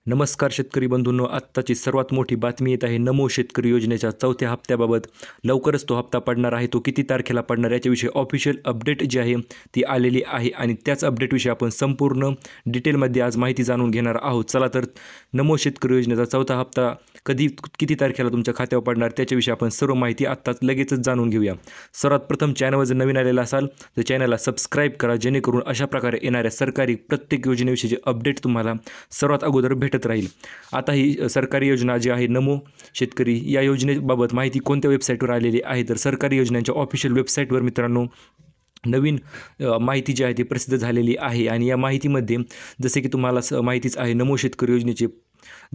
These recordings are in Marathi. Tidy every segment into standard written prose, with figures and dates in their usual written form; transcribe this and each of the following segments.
नमस्कार शेतकरी बंधूंनो, आत्ताची सर्वात मोठी बातमी येत आहे नमो शेतकरी योजनेच्या चौथ्या हप्त्याबाबत. लवकरच तो हप्ता पडणार आहे. तो किती तारखेला पडणार याच्याविषयी ऑफिशियल अपडेट जी आहे ती आलेली आहे आणि त्याच अपडेटविषयी आपण संपूर्ण डिटेलमध्ये आज माहिती जाणून घेणार आहोत. चला तर नमो शेतकरी योजनेचा चौथा हप्ता किती तारखेला तुमच्या खात्यावर पडणार त्याच्याविषयी आपण सर्व माहिती आत्ताच लगेचच जाणून घेऊया. सर्वात प्रथम चॅनलवर जर नवीन आलेला असाल तर चॅनलला सबस्क्राईब करा, जेणेकरून अशा प्रकारे येणाऱ्या सरकारी प्रत्येक योजनेविषयीचे अपडेट तुम्हाला सर्वात अगोदर भेटत राहील. आता ही सरकारी योजना जी आहे नमो शेतकरी, या योजनेबाबत माहिती कोणत्या वेबसाईटवर आलेली आहे तर सरकारी योजनांच्या ऑफिशियल वेबसाईटवर मित्रांनो नवीन माहिती जी आहे ती प्रसिद्ध झालेली आहे. आणि या माहितीमध्ये जसे की तुम्हाला माहितीच आहे नमो शेतकरी योजनेचे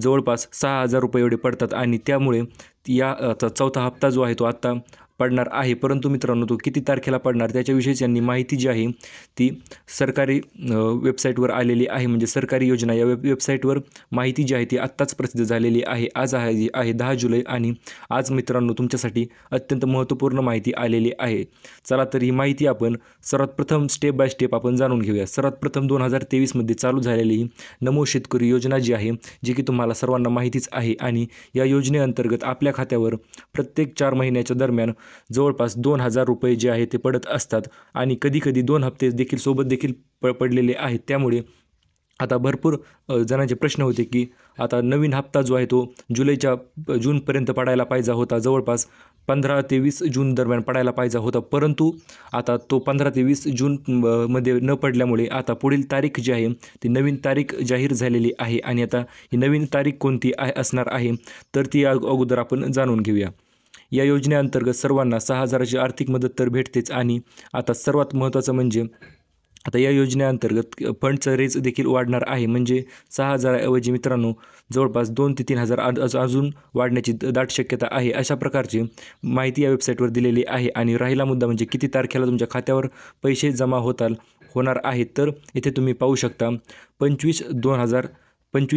जवळपास 6,000 रुपये एवढे पडतात आणि त्यामुळे या चौथा हप्ता जो आहे तो आत्ता पडणार आहे. परंतु मित्रांनो तो किती तारखेला पडणार त्याच्याविषयीच यांनी माहिती जी आहे ती सरकारी वेबसाईटवर आलेली आहे. म्हणजे सरकारी योजना या वेबसाईटवर माहिती जी आहे ती आत्ताच प्रसिद्ध झालेली आहे. आज आहे 10 जुलै आणि आज मित्रांनो तुमच्यासाठी अत्यंत महत्त्वपूर्ण माहिती आलेली आहे. चला तर ही माहिती आपण सर्वात प्रथम स्टेप बाय स्टेप आपण जाणून घेऊया. सर्वात प्रथम 2023मध्ये चालू झालेली ही नमो शेतकरी योजना जी आहे, जी की तुम्हाला सर्वांना माहितीच आहे. आणि या योजनेअंतर्गत आपल्या खात्यावर प्रत्येक 4 महिन्याच्या दरम्यान जवळपास 2,000 रुपये जे आहे ते पडत असतात आणि कधीकधी 2 हप्ते देखील सोबत देखील पडलेले आहेत. त्यामुळे आता भरपूर जणांचे प्रश्न होते की आता नवीन हप्ता जो आहे तो जूनपर्यंत पडायला पाहिजे होता, जवळपास 15 ते 20 जून दरम्यान पडायला पाहिजे होता. परंतु आता तो 15 ते 20 जून मध्ये न पडल्यामुळे आता पुढील तारीख जी आहे ती नवीन तारीख जाहीर झालेली आहे. आणि आता ही नवीन तारीख कोणती असणार आहे तर ती अगोदर आपण जाणून घेऊया. या योजनेअंतर्गत सर्वांना 6,000ची आर्थिक मदत तर भेटतेच आणि आता सर्वात महत्त्वाचं म्हणजे आता या योजनेअंतर्गत फंडचं रेज देखील वाढणार आहे. म्हणजे 6,000 ऐवजी मित्रांनो जवळपास 2 ते 3,000 अजून वाढण्याची दाट शक्यता आहे. अशा प्रकारची माहिती या वेबसाईटवर दिलेली आहे. आणि राहिला मुद्दा म्हणजे किती तारखेला तुमच्या खात्यावर पैसे जमा होणार आहेत तर इथे तुम्ही पाहू शकता 25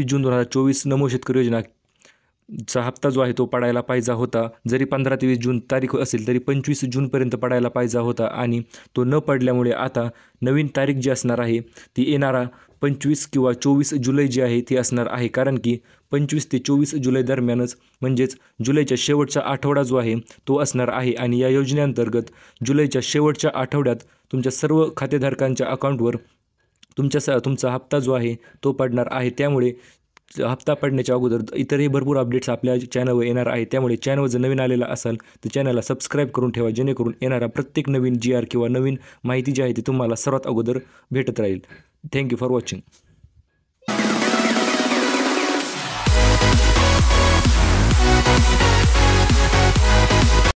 जून 2024 नमो शेतकरी योजना चा हप्ता जो आहे तो पडायला पाहिजे होता. जरी 15 ते 20 जून तारीख असेल तरी 25 जूनपर्यंत पडायला पाहिजे होता आणि तो न पडल्यामुळे आता नवीन तारीख जी असणार आहे ती येणारा 25 किंवा 24 जुलै जी आहे ती असणार आहे. कारण की 25 ते 24 जुलै दरम्यानच म्हणजेच जुलैच्या शेवटचा आठवडा जो आहे तो असणार आहे. आणि या योजनेअंतर्गत जुलैच्या शेवटच्या आठवड्यात तुमच्या सर्व खातेधारकांच्या अकाउंटवर तुमचा हप्ता जो आहे तो पडणार आहे. त्यामुळे हप्ता पडण्याच्या अगोदर इतरही भरपूर अपडेट्स आपल्या चॅनलवर येणार आहे. त्यामुळे चॅनलवर जर नवीन आलेला असाल तर चॅनलला सबस्क्राईब करून ठेवा, जेणेकरून येणारा प्रत्येक नवीन GR किंवा नवीन माहिती जी आहे ती तुम्हाला सर्वात अगोदर भेटत राहील. Thank you for watching.